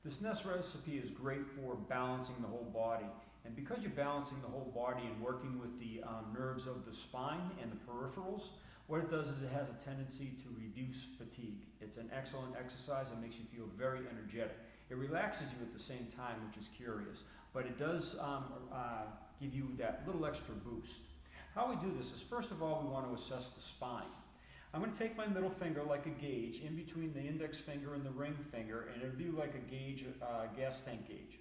This nest recipe is great for balancing the whole body. And because you're balancing the whole body and working with the nerves of the spine and the peripherals, what it does is it has a tendency to reduce fatigue. It's an excellent exercise and makes you feel very energetic. It relaxes you at the same time, which is curious, but it does give you that little extra boost. How we do this is, first of all, we want to assess the spine. I'm going to take my middle finger like a gauge in between the index finger and the ring finger, and it'll be like a gauge, gas tank gauge.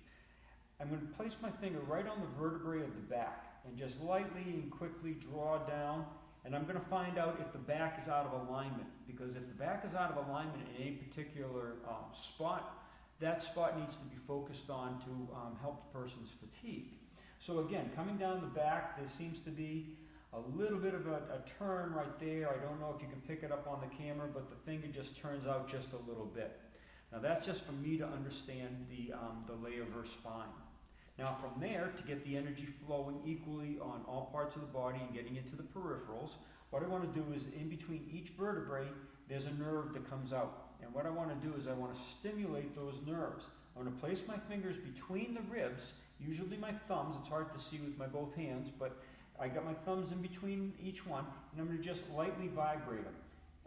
I'm going to place my finger right on the vertebrae of the back and just lightly and quickly draw down, and I'm going to find out if the back is out of alignment, because if the back is out of alignment in any particular spot, that spot needs to be focused on to help the person's fatigue. So again, coming down the back, there seems to be a little bit of a turn right there. I don't know if you can pick it up on the camera, but the finger just turns out just a little bit. Now that's just for me to understand the lay of her spine. Now from there, to get the energy flowing equally on all parts of the body and getting into the peripherals, what I want to do is in between each vertebrae, there's a nerve that comes out. And what I want to do is I want to stimulate those nerves. I'm going to place my fingers between the ribs, usually my thumbs. It's hard to see with my both hands, but I got my thumbs in between each one, and I'm going to just lightly vibrate them.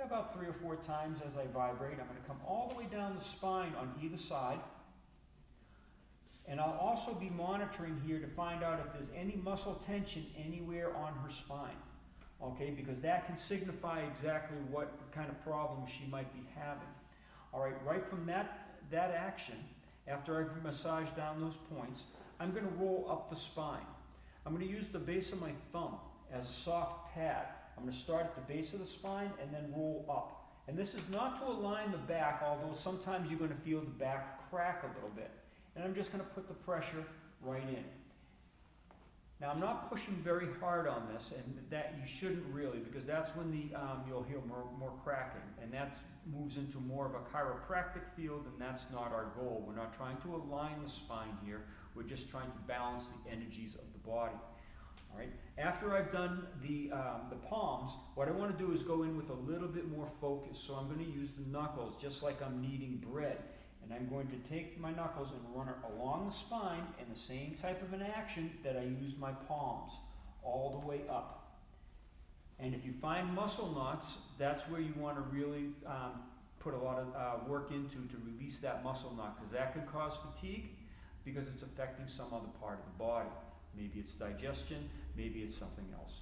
About 3 or 4 times as I vibrate. I'm going to come all the way down the spine on either side. And I'll also be monitoring here to find out if there's any muscle tension anywhere on her spine. Okay, because that can signify exactly what kind of problem she might be having. All right from that action, after I've massaged down those points, I'm going to roll up the spine. I'm going to use the base of my thumb as a soft pad. I'm going to start at the base of the spine and then roll up. And this is not to align the back, although sometimes you're going to feel the back crack a little bit. And I'm just going to put the pressure right in. Now I'm not pushing very hard on this, and that you shouldn't really, because that's when you'll hear more cracking, and that moves into more of a chiropractic field, and that's not our goal. We're not trying to align the spine here. We're just trying to balance the energies of the body. All right. After I've done the palms, what I want to do is go in with a little bit more focus. So I'm going to use the knuckles just like I'm kneading bread. And I'm going to take my knuckles and run it along the spine in the same type of an action that I used my palms, all the way up. And if you find muscle knots, that's where you want to really put a lot of work into to release that muscle knot, because that could cause fatigue because it's affecting some other part of the body. Maybe it's digestion, maybe it's something else.